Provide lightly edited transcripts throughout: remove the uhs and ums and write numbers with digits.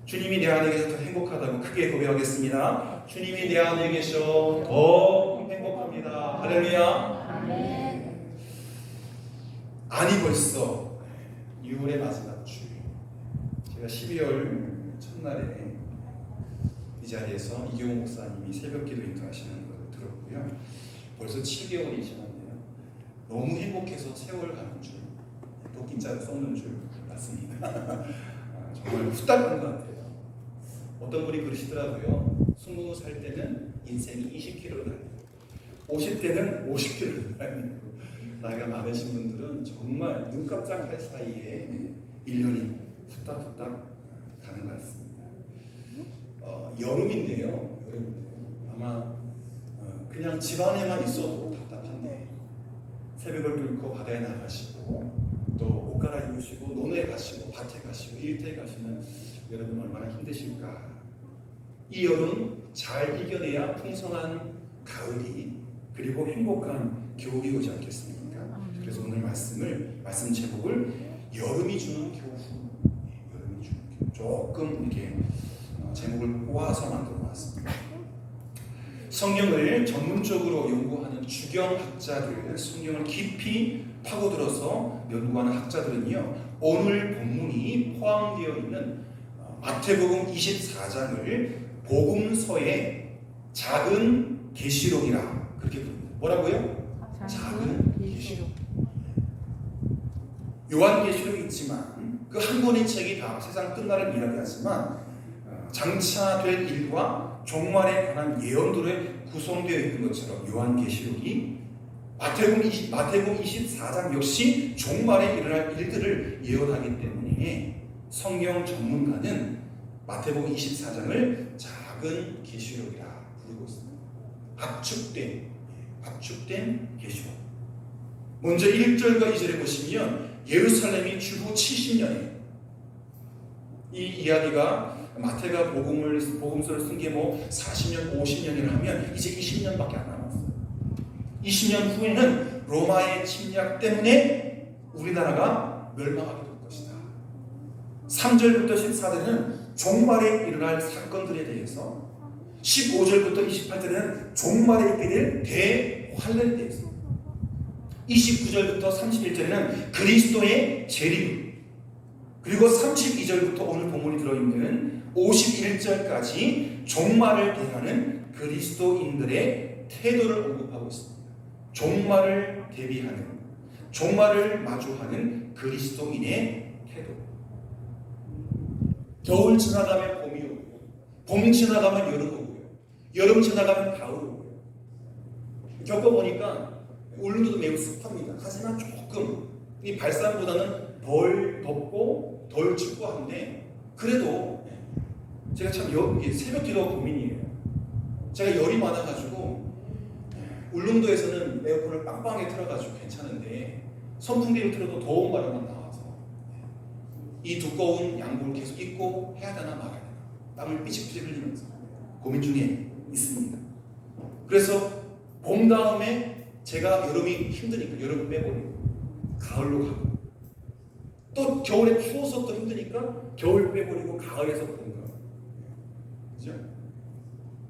주님이 내 안에 계셔서 더 행복하다고 크게 고백하겠습니다. 주님이 내 안에 계셔 더 행복합니다. 할렐루야. 아니 벌써 6월의 마지막 주, 제가 12월 첫날에 이 자리에서 이경호 목사님이 새벽기도 인도하시는 걸 들었고요. 벌써 7개월이 지났네요. 너무 행복해서 세월 가는 줄, 도끼자를 썩는 줄 알았습니다. 정말 후딱 간 것 같아요. 어떤 분이 그러시더라고요. 20살 때는 인생이 20km를 달리고 50대는 50km를 달리고, 나이가 많으신 분들은 정말 눈 깜짝할 사이에 1년이 후딱후딱 가는 것 같습니다. 여름인데요. 아마 그냥 집안에만 있어도 답답한데 새벽을 뚫고 바다에 나가시고 또 옷 갈아입으시고 논에 가시고 밭에 가시고 일터에 가시는 여러분 얼마나 힘드실까. 이 여름 잘 이겨내야 풍성한 가을이 그리고 행복한 겨울이 오지 않겠습니까? 그래서 오늘 말씀 제목을 여름이 주는 교훈, 여름이 주는 교훈, 조금 이렇게 제목을 꼬아서 만들어 놨습니다. 성경을 전문적으로 연구하는 주경학자들, 성경을 깊이 파고들어서 연구하는 학자들은요, 오늘 본문이 포함되어 있는 마태복음 24장을 복음서의 작은 계시록이라 그렇게 부릅니다. 뭐라고요? 작은 계시록. 요한계시록이 있지만 그 한 권의 책이 다 세상 끝날을 이야기하지만 장차 될 일과 종말에 관한 예언들에 구성되어 있는 것처럼 요한계시록이 마태복음 24장 역시 종말에 일어날 일들을 예언하기 때문에 성경 전문가는 마태복음 24장을 작은 계시록이라 부르고 있습니다. 압축된 계시록. 먼저 1절과 2절에 보시면 예루살렘이 주후 70년에, 이 이야기가 마태가 복음서를 쓴 게 뭐 40년, 50년이라 하면 이제 20년밖에 안 남았어요. 20년 후에는 로마의 침략 때문에 우리나라가 멸망하게 될 것이다. 3절부터 14절에는 종말에 일어날 사건들에 대해서, 15절부터 28절에는 종말에 있게 될 대환란에 대해서, 29절부터 31절에는 그리스도의 재림, 그리고 32절부터 오늘 본문이 들어있는 51절까지 종말을 대하는 그리스도인들의 태도를 언급하고 있습니다. 종말을 대비하는, 종말을 마주하는 그리스도인의 태도. 겨울 지나가면 봄이 오고요, 봄 지나가면 여름 오고요, 여름 지나가면 가을 오고요. 겪어보니까 울릉도도 매우 습합니다. 하지만 조금 이 발산보다는 덜 덥고 덜 춥고 한데, 그래도 제가 참 새벽기도가 고민이에요. 제가 열이 많아가지고 울릉도에서는 에어컨을 빵빵하게 틀어가지고 괜찮은데 선풍기를 틀어도 더운 바람만 나와서 이 두꺼운 양복을 계속 입고 해야 되나 말아야 되나 땀을 삐직삐직 흘리면서 고민 중에 있습니다. 그래서 봄 다음에 제가 여름이 힘드니까 여름을 빼버리고 가을로 가고, 또 겨울에 추워서 또 힘드니까 겨울 빼버리고 가을에서 보는 거예요. 그죠?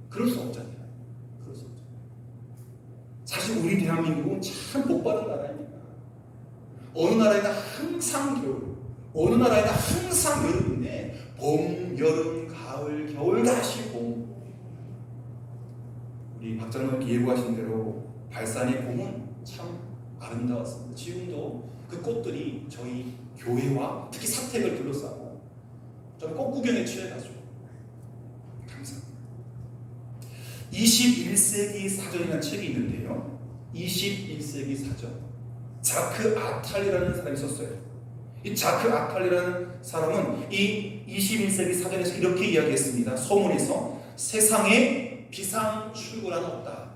그럴 수 없잖아요. 그럴 수 없잖아요. 사실 우리 대한민국은 참 복받은 나라입니다. 어느 나라에는 항상 겨울, 어느 나라에는 항상 여름인데 봄, 여름, 가을, 겨울, 다시 봄. 우리 박장님 예고하신 대로 발산의 봄은 참 아름다웠습니다. 지금도 그 꽃들이 저희 교회와 특히 사택을 둘러싸고 저는 꽃 구경에 취해가지고 감사합니다. 21세기 사전이라는 책이 있는데요, 21세기 사전, 자크 아탈리라는 사람이 썼어요. 이 자크 아탈리라는 사람은 이 21세기 사전에서 이렇게 이야기했습니다. 서문에서 세상에 비상 출구란 없다.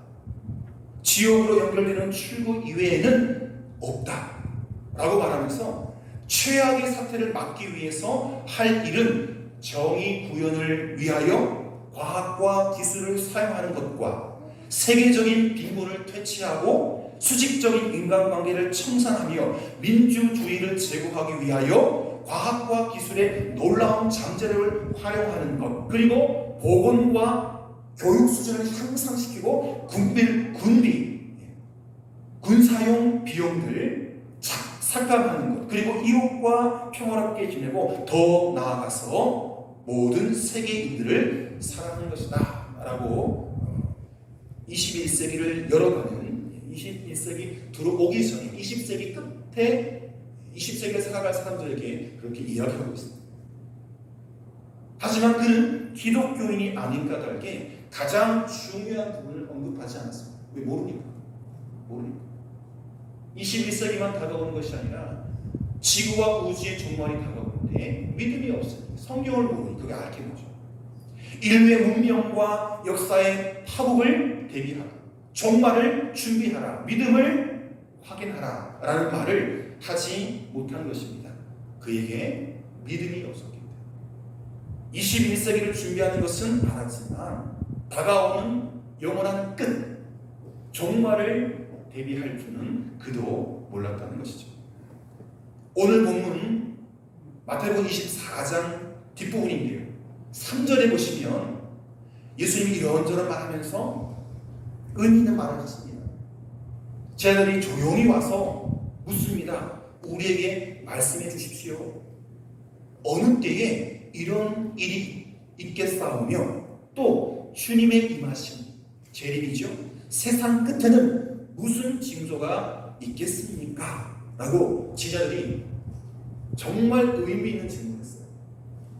지옥으로 연결되는 출구 이외에는 없다 라고 말하면서 최악의 사태를 막기 위해서 할 일은 정의 구현을 위하여 과학과 기술을 사용하는 것과 세계적인 빈곤을 퇴치하고 수직적인 인간관계를 청산하며 민주주의를 제고하기 위하여 과학과 기술의 놀라운 잠재력을 활용하는 것, 그리고 보건과 교육 수준을 향상시키고 군사용 비용들 삭감하는 것, 그리고 이웃과 평화롭게 지내고 더 나아가서 모든 세계인들을 사랑하는 것이다 라고 21세기를 열어가는, 21세기 들어오기 전에 20세기 끝에 20세기를 살아갈 사람들에게 그렇게 이야기하고 있습니다. 하지만 그는 기독교인이 아닌 까닭에 가장 중요한 부분을 언급하지 않았습니다. 왜? 모르니까. 21세기만 다가오는 것이 아니라 지구와 우주의 종말이 다가오는데 믿음이 없으니, 성경을 모르니 그게 알게 되죠. 인류의 문명과 역사의 파국을 대비하라, 종말을 준비하라, 믿음을 확인하라 라는 말을 하지 못한 것입니다. 그에게 믿음이 없었기 때문에. 21세기를 준비하는 것은 알았지만 다가오는 영원한 끝, 종말을 대비할 줄은 그도 몰랐다는 것이죠. 오늘 본문 마태복음 24장 뒷부분인데요, 3절에 보시면 예수님이 이런저런 말하면서 의미 있는 말을 하십니다. 제자들이 조용히 와서 묻습니다. 우리에게 말씀해 주십시오. 어느 때에 이런 일이 있겠사오며 또 주님의 임하심, 재림이죠, 세상 끝에는 무슨 징조가 있겠습니까? 라고 제자들이 정말 의미 있는 질문을 했어요.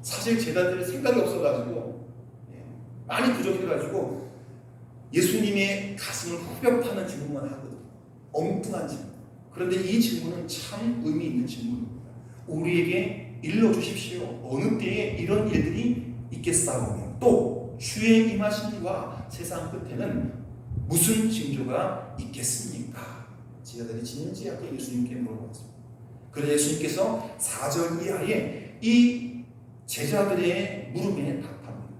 사실 제자들이 생각이 없어가지고 많이 부족해가지고 예수님의 가슴을 후벼 파는 질문만 하거든요. 엉뚱한 질문. 그런데 이 질문은 참 의미 있는 질문입니다. 우리에게 일러주십시오. 어느 때에 이런 일들이 있겠사오며 또 주의 임하심과 세상 끝에는 무슨 징조가 있겠습니까? 제자들이 진지하게 예수님께 물어봤습니다. 그래서 예수님께서 4절 이하에 이 제자들의 물음에 답합니다.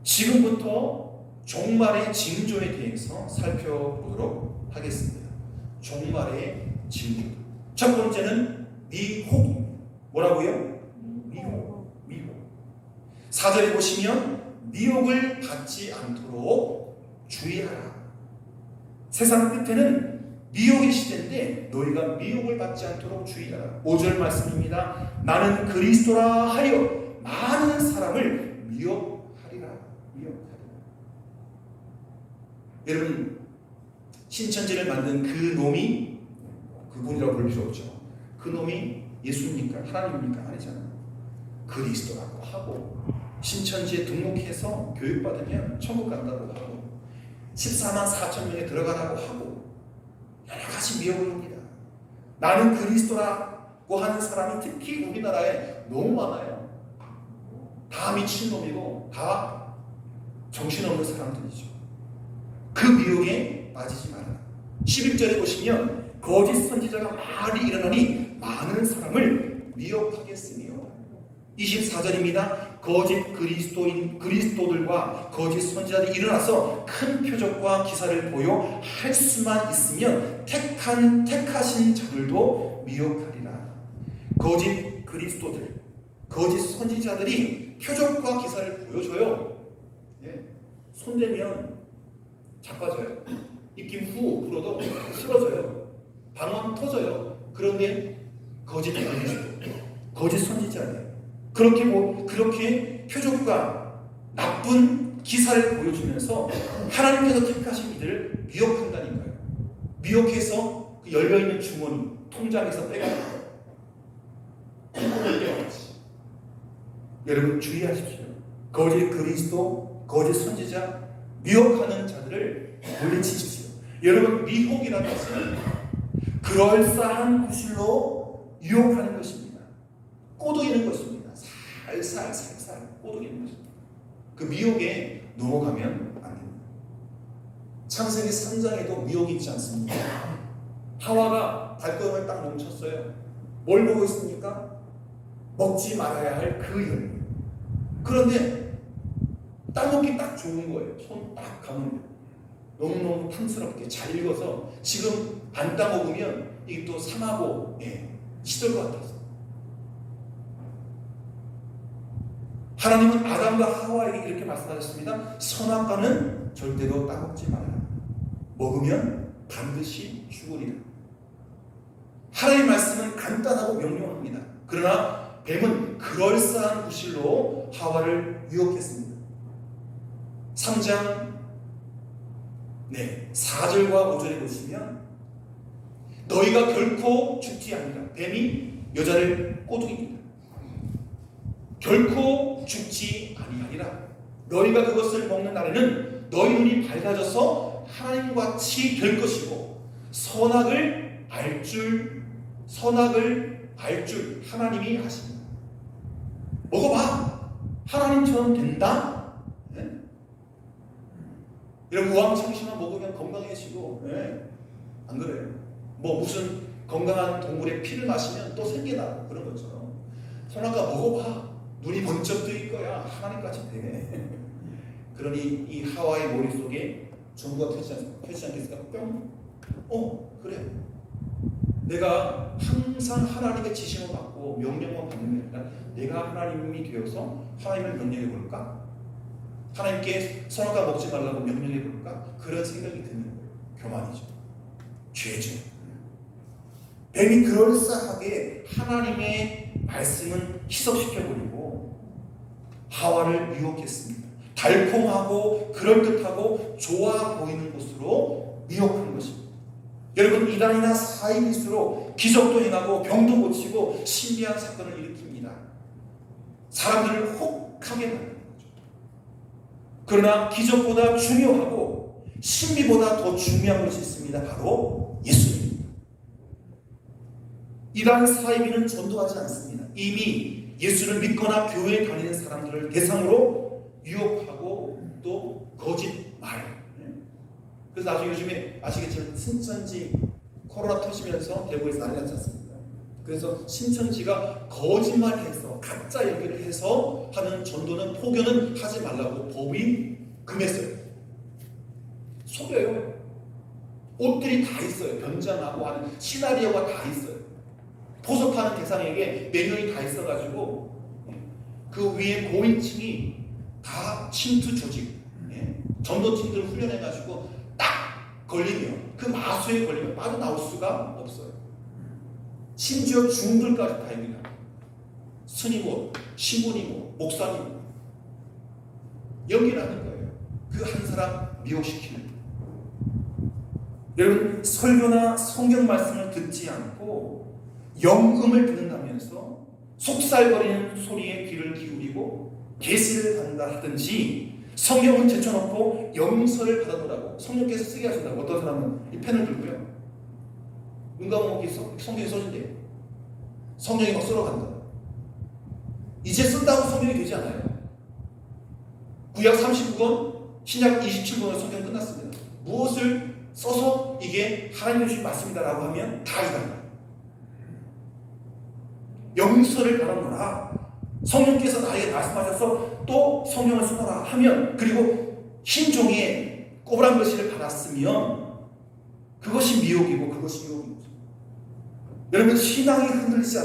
지금부터 종말의 징조에 대해서 살펴보도록 하겠습니다. 종말의 징조. 첫 번째는 미혹입니다. 뭐라고요? 미혹. 4절에 보시면 미혹을 받지 않도록 주의하라. 세상 끝에는 미혹의 시대인데 너희가 미혹을 받지 않도록 주의하라. 5절 말씀입니다. 나는 그리스도라 하여 많은 사람을 미혹하리라. 여러분, 신천지를 만든 그 놈이, 그분이라고 부를 필요 없죠. 그 놈이 예수입니까? 하나님입니까? 아니잖아요. 그리스도라고 하고 신천지에 등록해서 교육받으면 천국 간다고 하고 14만 4천 명에 들어가라고 하고 여러 가지 미혹을 합니다. 나는 그리스도라고 하는 사람이 특히 우리나라에 너무 많아요. 다 미친놈이고 다 정신없는 사람들이죠. 그 미혹에 빠지지 말아라. 11절에 보시면 거짓 선지자가 많이 일어나니 많은 사람을 미혹하겠으며, 24절입니다. 거짓 그리스도들과 거짓 선지자들이 일어나서 큰 표적과 기사를 보여 할 수만 있으면 택하신 자들도 미혹하리라. 거짓 그리스도들, 거짓 선지자들이 표적과 기사를 보여줘요. 손대면 자빠져요. 입김 후 불어도 쓰러져요. 방언 터져요. 그런데 거짓 그리스도, 거짓 선지자예요. 그렇게 표적과 나쁜 기사를 보여주면서 하나님께서 택하신 이들을 미혹한다니까요. 미혹해서 그 열려있는 주머니, 통장에서 빼가요. 여러분 주의하십시오. 거짓 그리스도, 거짓 선지자, 미혹하는 자들을 물리치십시오. 여러분, 미혹이라는 것은 그럴싸한 구실로 유혹하는 것입니다. 꼬드기는 것입니다. 살살 꼬드기는 것입니다. 그 미혹에 넘어가면 안 됩니다. 창세기 3장에도 미혹이 있지 않습니까? 하와가 발걸음을 딱 멈췄어요. 뭘 보고 있습니까? 먹지 말아야 할 그 열매. 그런데 따먹기 딱 좋은 거예요. 손 딱 감으면 너무너무 탐스럽게 잘 익어서 지금 반 따먹으면 이게 또 상하고 시들 것 같아서 하나님은 아담과 하와에게 이렇게 말씀하셨습니다. 선악과는 절대로 따먹지 말라. 먹으면 반드시 죽으리라. 하나님의 말씀은 간단하고 명료합니다. 그러나 뱀은 그럴싸한 구실로 하와를 유혹했습니다. 3장 4절과 5절에 보시면 너희가 결코 죽지 아니라. 뱀이 여자를 꼬드깁니다. 결코 죽지 아니하리라. 너희가 그것을 먹는 날에는 너희 눈이 밝아져서 하나님과 같이 될 것이고 선악을 알 줄 하나님이 하십니다. 먹어봐. 하나님처럼 된다. 네? 이런 우왕청심만 먹으면 건강해지고, 네? 안 그래요? 뭐 무슨 건강한 동물의 피를 마시면 또 생겨나 그런 것처럼 선악과 먹어봐. 눈이 번쩍 뜨일 거야. 하나님같이 돼. 그러니 이 하와의 머릿속에 전부가 펴지 않겠을까? 뿅. 그래. 내가 항상 하나님의 지시만 받고 명령만 받는 게 아니라 내가 하나님이 되어서 하나님을 명령해 볼까? 하나님께 선악과 먹지 말라고 명령해 볼까? 그런 생각이 드는 거예요. 교만이죠. 죄죠. 뱀이 그럴싸하게 하나님의 말씀은 희석시켜버리고 하와를 유혹했습니다. 달콤하고 그럴듯하고 좋아 보이는 것으로 미혹한 것입니다. 여러분, 이단이나 사이비스로 기적도 행하고 병도 고치고 신비한 사건을 일으킵니다. 사람들을 혹하게 만드는 거죠. 그러나 기적보다 중요하고 신비보다 더 중요한 것이 있습니다. 바로 예수님입니다. 이단 사이비는 전도하지 않습니다. 이미 예수를 믿거나 교회에 다니는 사람들을 대상으로 유혹하고 또 거짓말. 그래서 나중에 요즘에 아시겠지만 신천지 코로나 터지면서 대구에서 난리 났지 않습니까? 그래서 신천지가 거짓말해서 가짜 얘기를 해서 하는 전도는 포교는 하지 말라고 법이 금했어요. 속여요. 옷들이 다 있어요. 변장하고 하는 시나리오가 다 있어요. 포섭하는 대상에게 매뉴얼이 다 있어가지고 그 위에 고위층이 다 침투 조직, 전도팀들을 훈련해가지고 딱 걸리면 그 마수에 걸리면 빠져나올 수가 없어요. 심지어 중들까지 다 입니다. 스님 옷, 신부님 옷, 목사님 옷 연기라는 거예요. 그 한 사람 미혹시키는 거예요. 여러분, 설교나 성경 말씀을 듣지 않고 영음을 듣는다면서 속살거리는 소리에 귀를 기울이고 계시를 받는다 하든지 성경은 제쳐놓고 영서를 받아보라고 성령께서 쓰게 하신다고. 어떤 사람은 이 펜을 들고요, 눈 감아먹기 성경이 써진대요. 성경이 막 썰어간다. 이제 쓴다고 성경이 되지 않아요. 구약 39권, 신약 27권의 성경 끝났습니다. 무엇을 써서 이게 하나님의 주신 말씀이다라고 하면 다 이다. 영서를 받아보라. 성령께서 나에게 말씀하셔서 또 성경을 써라 하면, 그리고 흰 종이에 꼬부랑 글씨를 받았으면 그것이 미혹이고 그것이 미혹이죠. 여러분, 신앙이 흔들리지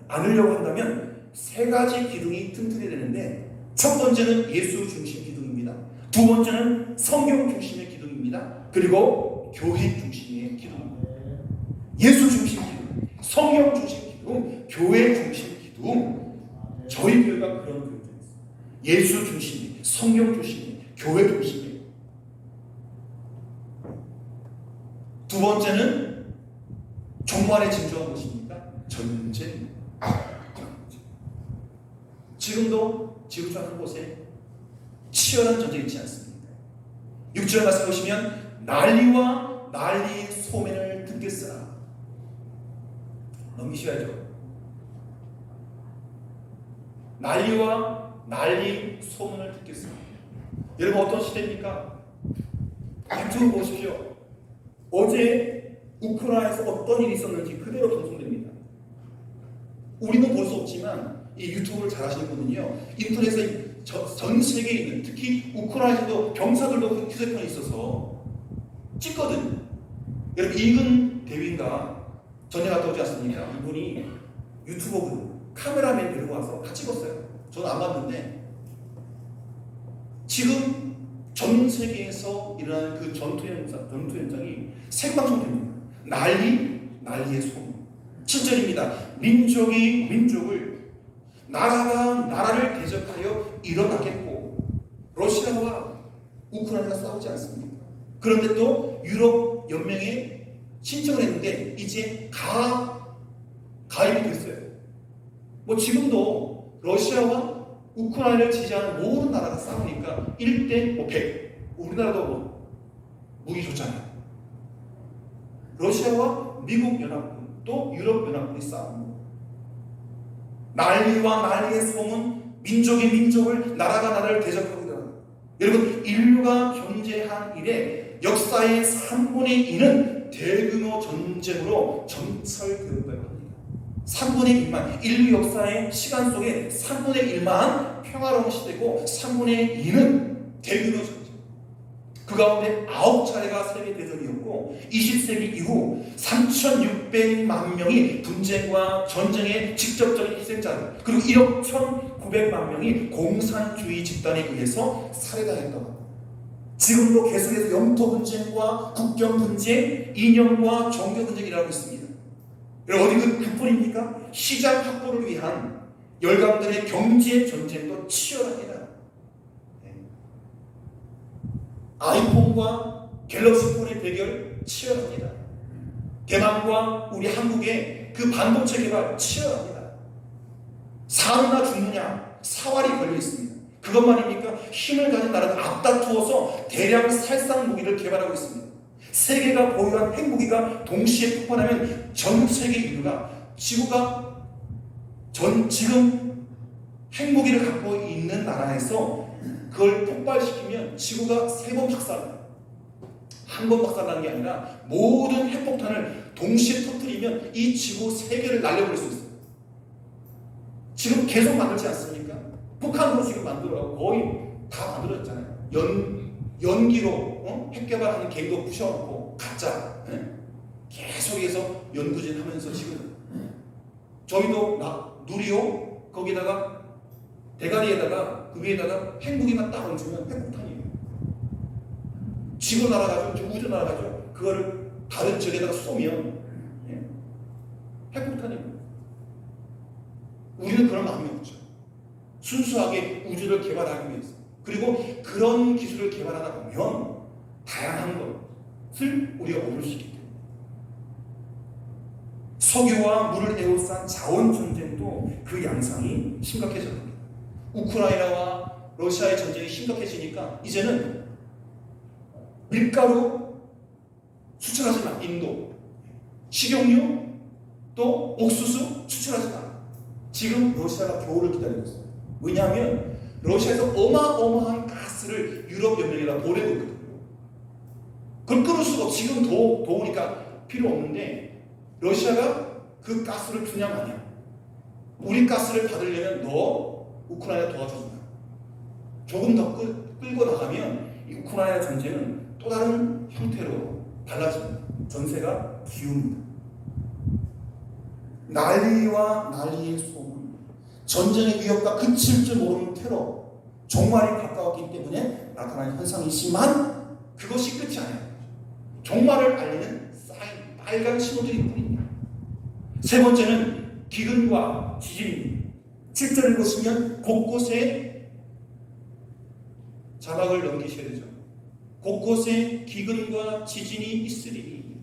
않으려고 한다면 세 가지 기둥이 튼튼해야 되는데, 첫 번째는 예수 중심 기둥입니다. 두 번째는 성경 중심의 기둥입니다. 그리고 교회 중심의 기둥입니다. 예수 중심 기둥, 성경 중심 기둥, 교회 중심 기둥. 저희 교회가 그런 교회입니다. 예수 중심이, 성경 중심이, 교회 중심이. 두 번째는 종말의 징조가 무엇입니까? 전쟁. 지금도 지구촌 한 곳에 치열한 전쟁이 있지 않습니까? 6절 말씀 보시면 난리와 난리의 소매를 듣겠으나. 넘기셔야죠. 난리와 난리 소문을 듣겠습니다. 여러분, 어떤 시대입니까? 유튜브 보십시오. 어제 우크라이나에서 어떤 일이 있었는지 그대로 방송됩니다. 우리는 볼 수 없지만 이 유튜브를 잘 하시는 분은요, 인터넷에 전 세계에 있는, 특히 우크라이나에도 병사들도 휴대폰이 있어서 찍거든요. 여러분, 이근 대위인가 전에 갔다 오지 않습니까? 이분이 유튜버거든요. 카메라맨 데리고 와서 다 찍었어요. 저는 안 봤는데 지금 전 세계에서 일어나는 그 전투 현장이 생방송됩니다. 난리의 소문. 7절입니다. 민족이 민족을, 나라가 나라를 대적하여 일어나겠고, 러시아와 우크라이나가 싸우지 않습니까? 그런데 또 유럽 연맹에 신청을 했는데 이제 가입이 됐어요. 뭐 지금도 러시아와 우크라이나를 지지하는 모든 나라가 싸우니까 1대 100. 우리나라도 뭐 무기 좋잖아요. 러시아와 미국 연합군 또 유럽 연합군이 싸웁니다. 난리와 난리의 소문, 민족이 민족을, 나라가 나라를 대적하고 있다. 여러분, 인류가 존재한 이래 역사의 3분의 2는 대규모 전쟁으로 점철되었다고 합니다. 3분의 1만, 인류 역사의 시간 속에 3분의 1만 평화로운 시대고 3분의 2는 대규모 전쟁. 그 가운데 9차례가 세계대전이었고 20세기 이후 3,600만 명이 분쟁과 전쟁의 직접적인 희생자들, 그리고 1억 1,900만 명이 공산주의 집단에 의해서 살해당했다고 합니다. 지금도 계속해서 영토 분쟁과 국경 분쟁, 이념과 종교 분쟁이 일어나고 있습니다. 어디 그뿐입니까? 시장 확보를 위한 열강들의 경제 전쟁도 치열합니다. 아이폰과 갤럭시 폰의 대결 치열합니다. 대만과 우리 한국의 그 반도체 개발 치열합니다. 사느냐 죽느냐 사활이 걸려 있습니다. 그것만입니까? 힘을 가진 나라가 앞다투어서 대량 살상 무기를 개발하고 있습니다. 세계가 보유한 핵무기가 동시에 폭발하면 전 세계 인류가, 지구가 지금 핵무기를 갖고 있는 나라에서 그걸 폭발시키면 지구가 3번 박살나요. 한 번 박살나는 게 아니라 모든 핵폭탄을 동시에 터뜨리면 이 지구 3개를 날려버릴 수 있어요. 지금 계속 만들지 않습니까? 북한으로 지금 만들어가고 거의 다 만들어졌잖아요. 연기로 핵 개발하는 갱도 부셔놓고 가짜 계속해서 연구진 하면서 지금 저희도 누리호 거기다가 대가리에다가 그 위에다가 핵무기만 딱 얹으면 핵폭탄이에요. 지구 날아가죠, 우주 날아가죠. 그거를 다른 지역에다가 쏘면 핵폭탄이에요. 우리는 그런 마음이 없죠. 순수하게 우주를 개발하기 위해서. 그리고 그런 기술을 개발하다 보면 다양한 것을 우리가 얻을 수 있기 때문에. 석유와 물을 에워싼 자원 전쟁도 그 양상이 심각해졌습니다. 우크라이나와 러시아의 전쟁이 심각해지니까 이제는 밀가루 수출하지 마. 인도 식용유 또 옥수수 수출하지 마. 지금 러시아가 겨울을 기다리고 있어요. 왜냐하면 러시아에서 어마어마한 가스를 유럽 연맹에다 보내고 있거든요. 그걸 끊을 수가 없어. 지금 더우니까 필요 없는데 러시아가 그 가스를 주냐 마냐. 우리 가스를 받으려면 너 우크라이나 도와주지 마. 조금 더 끌고 나가면 이 우크라이나 전쟁은 또 다른 형태로 달라집니다. 전세가 기웁니다. 난리와 난리의 소문, 전쟁의 위협과 그칠 줄 모르는 테러, 종말이 가까웠기 때문에 나타나는 현상이지만 그것이 끝이 아니에요. 종말을 알리는 사인, 빨간 신호들이 뿐입니다. 세 번째는 기근과 지진입니다. 7절을 보시면 곳곳에 자막을 넘기셔야 되죠. 곳곳에 기근과 지진이 있으리니.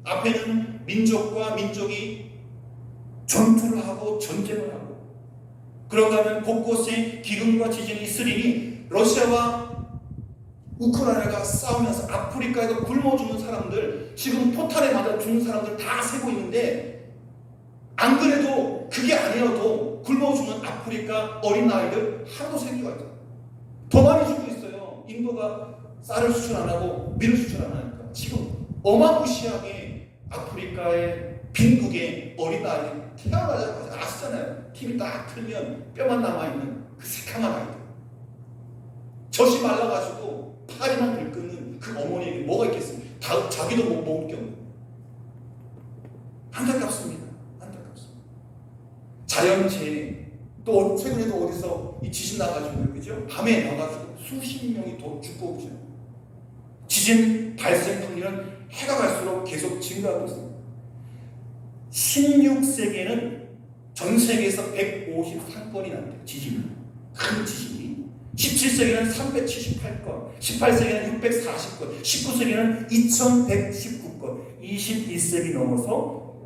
앞에는 민족과 민족이 전투를 하고 전쟁을 하고, 그런가 하면 곳곳에 기근과 지진이 있으리니 러시아와 우크라이나가 싸우면서 아프리카에서 굶어 죽는 사람들, 지금 포탄에 맞아 죽는 사람들 다 세고 있는데, 안 그래도 그게 아니어도 굶어 죽는 아프리카 어린 아이들 하나도 생기가 있죠. 더 많이 죽고 있어요. 인도가 쌀을 수출 안 하고 밀을 수출 안 하니까 지금 어마무시하게 아프리카의 빈국의 어린 아이들 태어나자마자 아시잖아요. TV 딱 틀면 뼈만 남아있는 그 새카만 아이들, 젖이 말라가지고 팔이만 들끓는 그 어머니에게 뭐가 있겠습니까? 자기도 못 먹을 경우. 안타깝습니다. 안타깝습니다. 자연재해, 또 최근에도 어디서 이 지진 나가지고 그죠? 밤에 나가지고 수십 명이 더 죽고 그죠? 지진 발생 확률은 해가 갈수록 계속 증가하고 있습니다. 16세기에는 전 세계에서 153건이 났대요. 지진이. 큰 지진이. 17세기는 378건, 18세기는 640건, 19세기는 2119건, 21세기 넘어서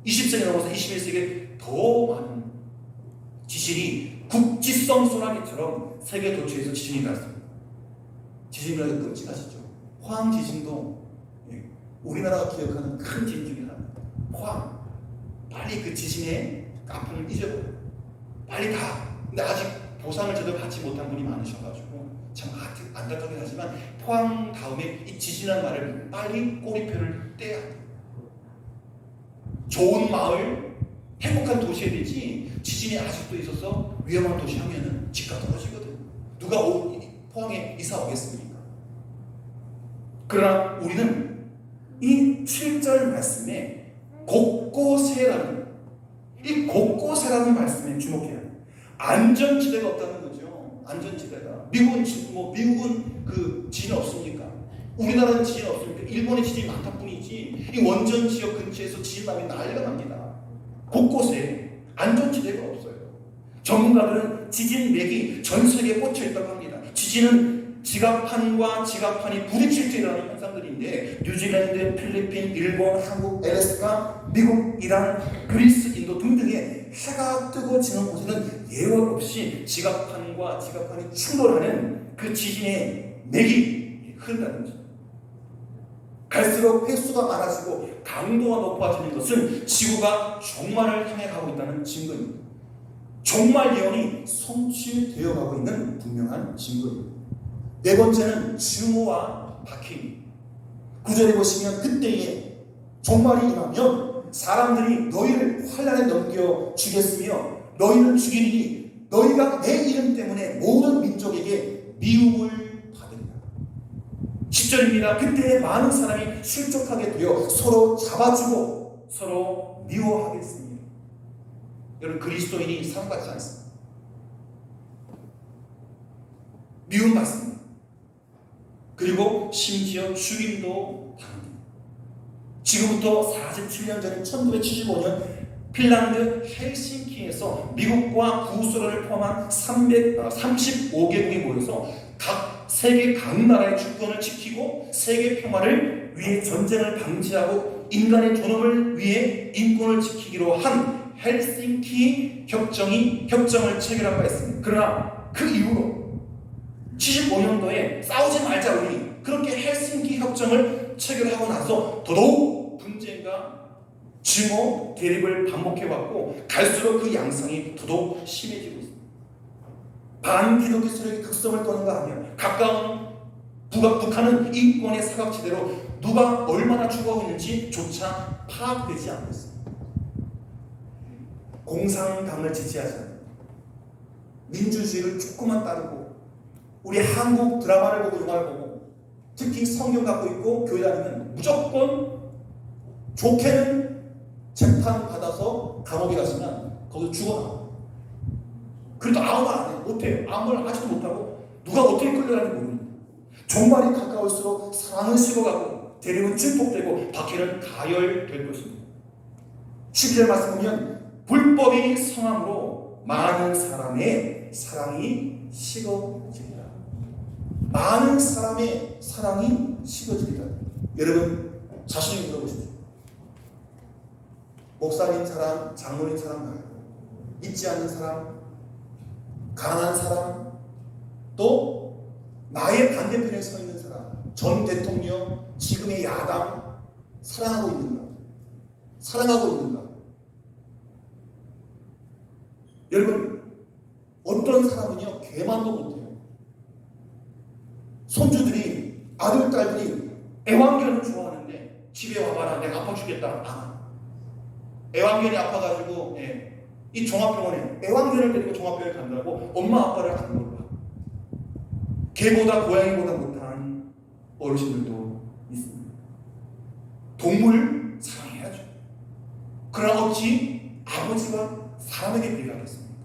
21세기에 더 많은 지진이 국지성 소나기처럼 세계 도처에서 지진이 났습니다. 지진이라도 끔찍하시죠? 포항 지진도 우리나라가 기억하는 큰 지진 중에 하나입니다. 포항. 빨리 그 지진의 아픔을 잊어버려. 빨리 가. 근데 아직 보상을 제대로 받지 못한 분이 많으셔가지고 참 안타깝긴 하지만 포항 다음에 이 지진이라는 말을 빨리 꼬리표를 떼야 돼요. 좋은 마을, 행복한 도시에 되지 지진이 아직도 있어서 위험한 도시 하면은 집값 떨어지거든요. 누가 포항에 이사 오겠습니까? 그러나 우리는 이 7절 말씀에 곳곳에라는 이 곳곳에라는 말씀에 주목해야 해요. 안전지대가 없다는 거죠. 안전지대가. 미국은 그 지진 없습니까? 우리나라는 지진 없습니까? 일본의 지진이 많다 뿐이지 이 원전 지역 근처에서 지진 나면 난리가 납니다. 곳곳에 안전지대가 없어요. 전문가들은 지진 맥이 전 세계에 꽂혀 있다고 합니다. 지진은 지각판과 지각판이 부딪힐 때 일어나는 현상들인데 뉴질랜드, 필리핀, 일본, 한국, 엘래스카, 미국, 이란, 그리스, 인도 등등의 해가 뜨고 지는 곳에는 예외 없이 지각판과 지각판이 충돌하는 그 지진의 맥이 흐른다는 거죠. 갈수록 횟수가 많아지고 강도가 높아지는 것은 지구가 종말을 향해 가고 있다는 증거입니다. 종말 예언이 성취되어 가고 있는 분명한 증거입니다. 네 번째는 증오와 박해입니다. 9절에 보시면 그때에 종말이 임하면 사람들이 너희를 환난에 넘겨 주겠으며 너희를 죽이리니 너희가 내 이름 때문에 모든 민족에게 미움을 받으리라. 10절입니다. 그때에 많은 사람이 실족하게 되어 서로 잡아주고 서로 미워하겠습니다. 여러분 그리스도인이 사랑받지 않습니다. 미움받습니다. 그리고 심지어 죽임도 당합니다. 지금부터 47년 전인 1975년 핀란드 헬싱키에서 미국과 구소련을 포함한 35개국이 모여서 세계 각 나라의 주권을 지키고 세계 평화를 위해 전쟁을 방지하고 인간의 존엄을 위해 인권을 지키기로 한 헬싱키 협정을 체결한 바 있습니다. 그러나 그 이후로 75년도에 싸우지 말자 우리 그렇게 헬싱키 협정을 체결하고 나서 더더욱 분쟁과 증오, 대립을 반복해왔고 갈수록 그 양상이 더더욱 심해지고 있습니다. 반기독교 세력이 극성을 떠는 거 아니에요. 가까운 북한은 인권의 사각지대로 누가 얼마나 죽어가고 있는지조차 파악되지 않고 있습니다. 공산당을 지지하지 않아요. 민주주의를 조금만 따르고 우리 한국 드라마를 보고 영화를 보고 특히 성경 갖고 있고 교회 다니면 무조건 좋게는 재판 받아서 감옥에 가시면 거기서 죽어나와. 그래도 아무 말 안 해요. 못해요. 아무 말 하지도 못하고 누가 어떻게 끌려가는지 모릅니다. 종말이 가까울수록 사랑은 식어가고 대립은 증폭되고 박해는 가열될 것입니다. 11절 말씀 보면 불법이 성함으로 많은 사람의 사랑이 식어지리라. 많은 사람의 사랑이 식어지리라. 여러분 자신에게 물어보십시오. 목사님 사랑, 장로님 사랑 말고 믿지 않는 사람, 가난한 사람, 또 나의 반대편에 서 있는 사람, 전 대통령, 지금의 야당 사랑하고 있는가? 사랑하고 있는가? 여러분 어떤 사람은요 개만도 못해요. 손주들이 아들, 딸들이 애완견을 좋아하는데 집에 와봐라 내가 아파 죽겠다. 애완견이 아파가지고 이 종합병원에 애완견을 데리고 종합병원에 간다고 엄마 아빠를 안 몰라. 개보다 고양이보다 못한 어르신들도 있습니다. 동물을 사랑해야죠. 그러나 어찌 아버지가 사람에게 비례하겠습니까?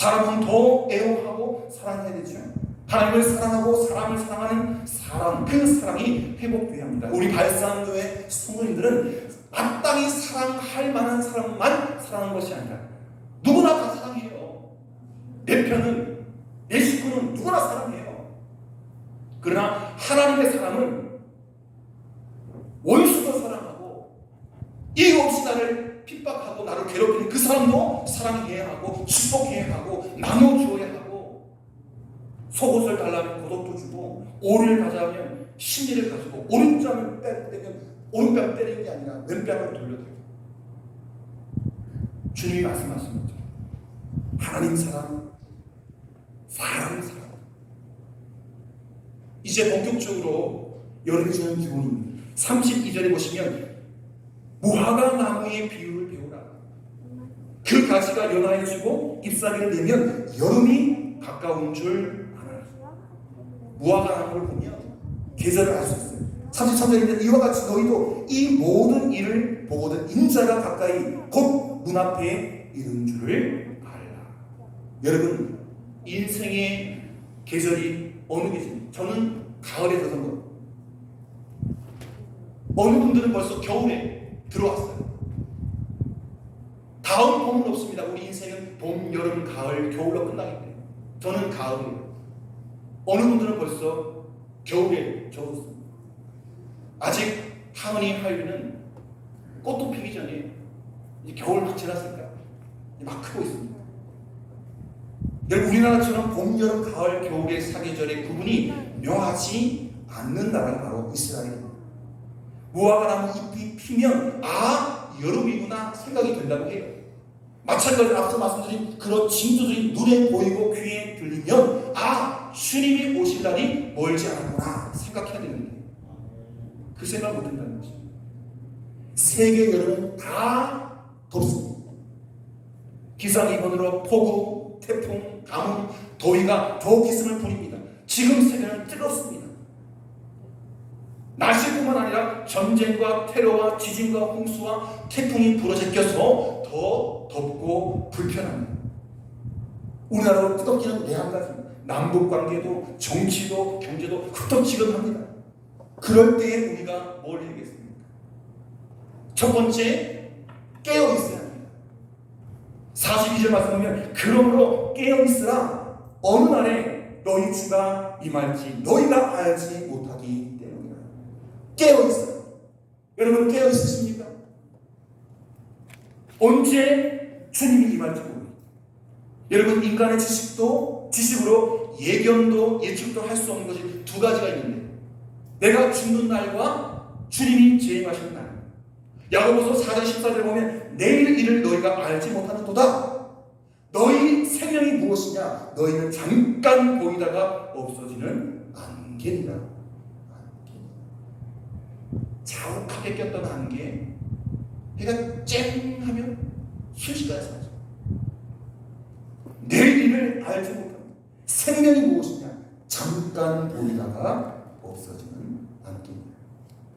사람은 더 애호하고 사랑해야 되죠. 하나님을 사랑하고 사람을 사랑하는 사랑, 그 사랑이 회복돼야 합니다. 우리 발산교회 성도님들은 마땅히 사랑할 만한 사람만 사랑하는 것이 아니라 누구나 다 사랑해요. 내 편은, 내 식구는 누구나 사랑해요. 그러나 하나님의 사랑은 원수도 사랑하고 이유 없이 나를 핍박하고 나를 괴롭히는 그 사람도 사랑해야 하고 축복해야 하고 나눠주어야 하고, 속옷을 달라면 겉옷도 주고 오를 가자면 신리를 가지고 오른뺨을 때리면 오른뺨 때리는 게 아니라 왼뺨을 돌려드려요. 주님이 말씀하신 거죠. 하나님 사랑, 사람 사랑. 이제 본격적으로 여름이 주는 기본입니다. 32절에 보시면 무화과 나무의 비유를 배우라. 그 가지가 연하해지고 잎사귀를 내면 여름이 가까운 줄 알아라. 무화과 나무를 보면 계절을 알 수 있어요. 33절인데 이와 같이 너희도 이 모든 일을 보거든 인자가 가까이 곧 눈앞에 이른 줄을 알라. 여러분, 인생의 계절이 어느 계절입니까? 저는 가을에 들어선 거. 어느 분들은 벌써 겨울에 들어왔어요. 다음 봄은 없습니다. 우리 인생은 봄, 여름, 가을, 겨울로 끝나기 때문에. 저는 가을이에요. 어느 분들은 벌써 겨울에 접었습니다. 아직 하은이, 하율이는 꽃도 피기 전에 이제 겨울 막 지났으니까 막 크고 있습니다. 여러분, 우리나라처럼 봄, 여름, 가을, 겨울의 사계절의 구분이 명하지 않는 나라가 바로 이스라엘입니다. 무화과나무 잎이 피면 여름이구나 생각이 된다고 해요. 마찬가지로 앞서 말씀드린 그런 징조들이 눈에 보이고 귀에 들리면 주님이 오실 날이 멀지 않았구나 생각해야 되는데 그 생각 못 한다는 거죠. 세계 여름은 다 덥습니다. 기상이변으로 폭우, 태풍, 가뭄, 더위가 더 기승을 부립니다. 지금 세계는 뜨겁습니다. 날씨뿐만 아니라 전쟁과 테러와 지진과 홍수와 태풍이 불어제껴서 더 덥고 불편합니다. 우리나라로 뜨겁기는 왜 한 가지입니다. 남북관계도 정치도 경제도 흑덕지근합니다. 그럴 때에 우리가 뭘 해야겠습니까? 첫 번째, 깨어있어야 합니다. 42절 말씀 보면 그러므로 깨어있으라. 어느 날에 너희 주가 임할지 너희가 알지 못하기 때문이라. 깨어있어요. 여러분, 깨어있으십니까? 언제 주님이 임할지 모릅니다. 여러분, 인간의 지식으로 예견도 예측도 할 수 없는 것이 두 가지가 있는데, 내가 죽는 날과 주님이 재림하시는 날. 야고보서 4장 14절에 보면 내일 일을 너희가 알지 못하는도다. 너희 생명이 무엇이냐? 너희는 잠깐 보이다가 없어지는 안개니라. 자욱하게 꼈던 안개, 해가 쨍 하면 순식간에 사라져. 내일 일을 알지 못합니다. 생명이 무엇이냐? 잠깐 보이다가 없어지는 안개입니다.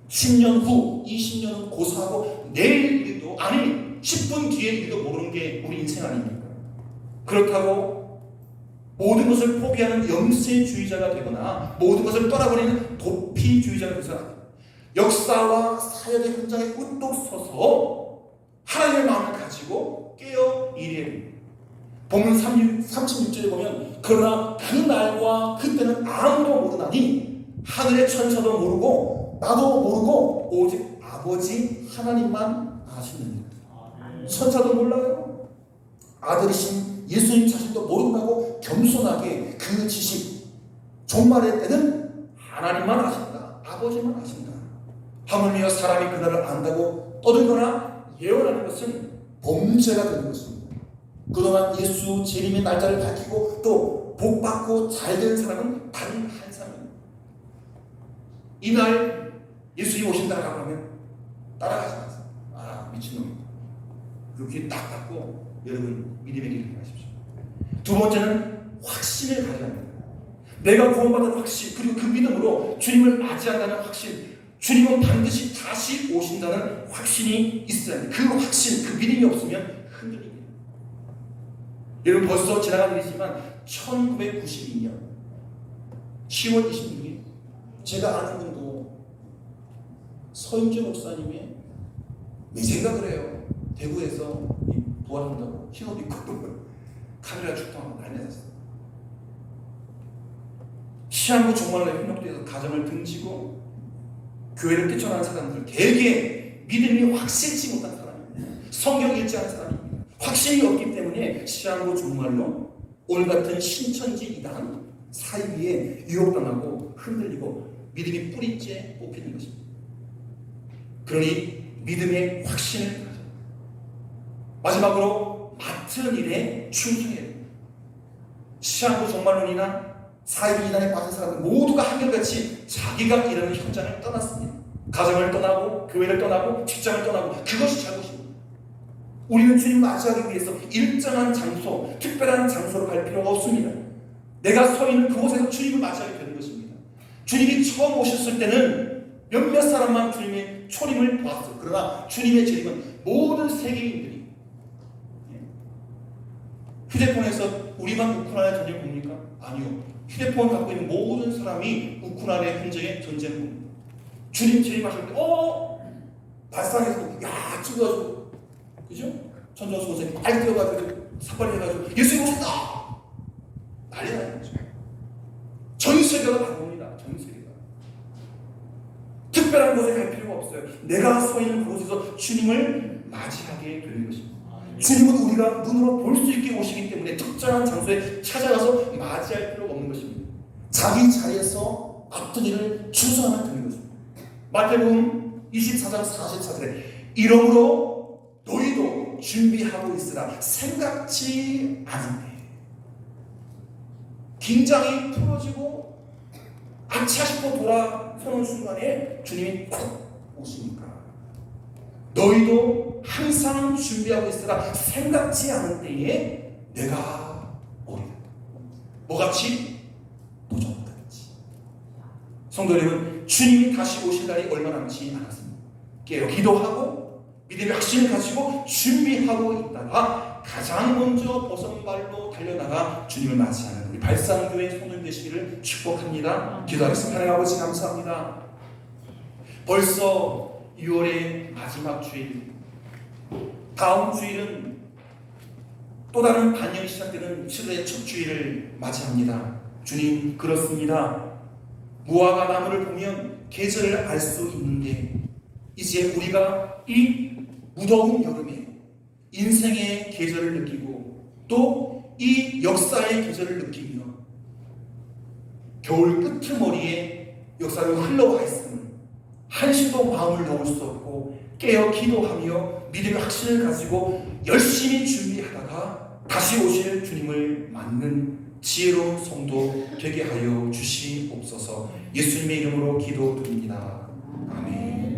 10년 후, 20년 후 고사하고 내일 일도, 아니 10분 뒤에 일도 모르는 게 우리 인생 아닙니까? 그렇다고 모든 것을 포기하는 염세주의자가 되거나 모든 것을 떠나버리는 도피주의자가 되어서는 안 됩니다. 역사와 사역의 현장에 우뚝 서서 하나님의 마음을 가지고 깨어 일해야 됩니다. 본문 36절에 보면 그러나 그 날과 그때는 아무도 모르나니 하늘의 천사도 모르고 나도 모르고 오직 아버지 하나님만 아시느니라. 천사도 몰라요. 아들이신 예수님 자신도 모른다고 겸손하게 그 지식, 종말의 때는 하나님만 아신다. 아버지만 아신다. 하물며 사람이 그날을 안다고 떠들거나 예언하는 것은 범죄가 되는 것입니다. 그동안 예수 재림의 날짜를 밝히고 또 복받고 잘된 사람은 단 한 사람입니다. 이날 예수님이 오신다라고 하면 따라가지 마세요. 미친놈이다. 그렇게 딱 받고 여러분 믿음의 길을 가십시오. 두 번째는 확신을 가져야 합니다. 내가 구원받은 확신, 그리고 그 믿음으로 주님을 맞이한다는 확신, 주님은 반드시 다시 오신다는 확신이 있어야 합니다. 그 확신, 그 믿음이 없으면 흔들립니다. 여러분 벌써 지나간 일이지만 1992년 10월 26일 제가 아는 분도 서인주 목사님의 내 생각을 해요. 대구에서 부활한다고 흰옷 입고 카메라 출동하고 난리 났어요. 시한부 종말로 현혹돼서 가정을 등지고 교회를 뛰쳐나간 사람들, 대개 믿음이 확실치 못한 사람입니다. 성경 읽지 않은 사람입니다. 확신이 없기 때문에 시한부 종말로 오늘 같은 신천지 이단 사이비에 유혹당하고 흔들리고 믿음이 뿌리째 뽑히는 것입니다. 그러니 믿음의 확신을 가져 마지막으로 맡은 일에 충성해야 됩니다. 시한부 종말론이나 사이비 이단에 빠진 사람들 모두가 한결같이 자기가 일하는 현장을 떠났습니다. 가정을 떠나고 교회를 떠나고 직장을 떠나고 그것이 잘못입니다. 우리는 주님 맞이하기 위해서 일정한 장소, 특별한 장소로 갈 필요가 없습니다. 내가 서 있는 그곳에서 주님을 맞이하게 되는 것입니다. 주님이 처음 오셨을 때는 몇몇 사람만 주님의 초림을 보았어요. 그러나 주님의 재림은 모든 세계인들이 휴대폰에서 우리만 우크라이나 전쟁 봅니까? 아니요. 휴대폰 갖고 있는 모든 사람이 우크라이나 현장의 전쟁을 봅니다. 주님 재림하실 때 발상에서 찍어가지고 그죠? 천정수 선생님 빨리 뛰어가지고 삭발을 해가지고 예수님 오셨다! 난리 나는 거죠. 전 세계가 다 봅니다. 전 세계가. 특별한 곳에 갈 필요가 없어요. 내가 서 있는 그곳에서 주님을 맞이하게 되는 것입니다. 주님은 우리가 눈으로 볼 수 있게 오시기 때문에 특정한 장소에 찾아가서 맞이할 필요가 없는 것입니다. 자기 자리에서 앞둔 일을 충성하면 되는 것입니다. 마태복음 24장 44절에 이러므로 너희도 준비하고 있으라 생각지 않은 때 긴장이 풀어지고 아차 싶어 돌아서는 순간에 주님이 콕 오시니까 너희도 항상 준비하고 있으라 생각지 않은 때에 내가 오리라. 뭐같이? 도전같이. 성도 여러분, 주님이 다시 오실 날이 얼마 남지 않았습니다. 깨어 기도하고 믿음의 확신을 가지고 준비하고 있다가 가장 먼저 벗은 발로 달려나가 주님을 맞이하는 우리 발산교회 손을 되시기를 축복합니다. 기도하겠습니다. 하나님 아버지 감사합니다. 벌써 6월의 마지막 주일, 다음 주일은 또 다른 반년이 시작되는 7월의 첫 주일을 맞이합니다. 주님, 그렇습니다. 무화과 나무를 보면 계절을 알 수 있는데 이제 우리가 이 무더운 여름에 인생의 계절을 느끼고 또 이 역사의 계절을 느끼며 겨울 끄트머리에 역사를 흘러와 있으면 한시도 마음을 놓을 수 없고 깨어 기도하며 믿음의 확신을 가지고 열심히 준비하다가 다시 오실 주님을 맞는 지혜로운 성도 되게 하여 주시옵소서. 예수님의 이름으로 기도드립니다. 아멘.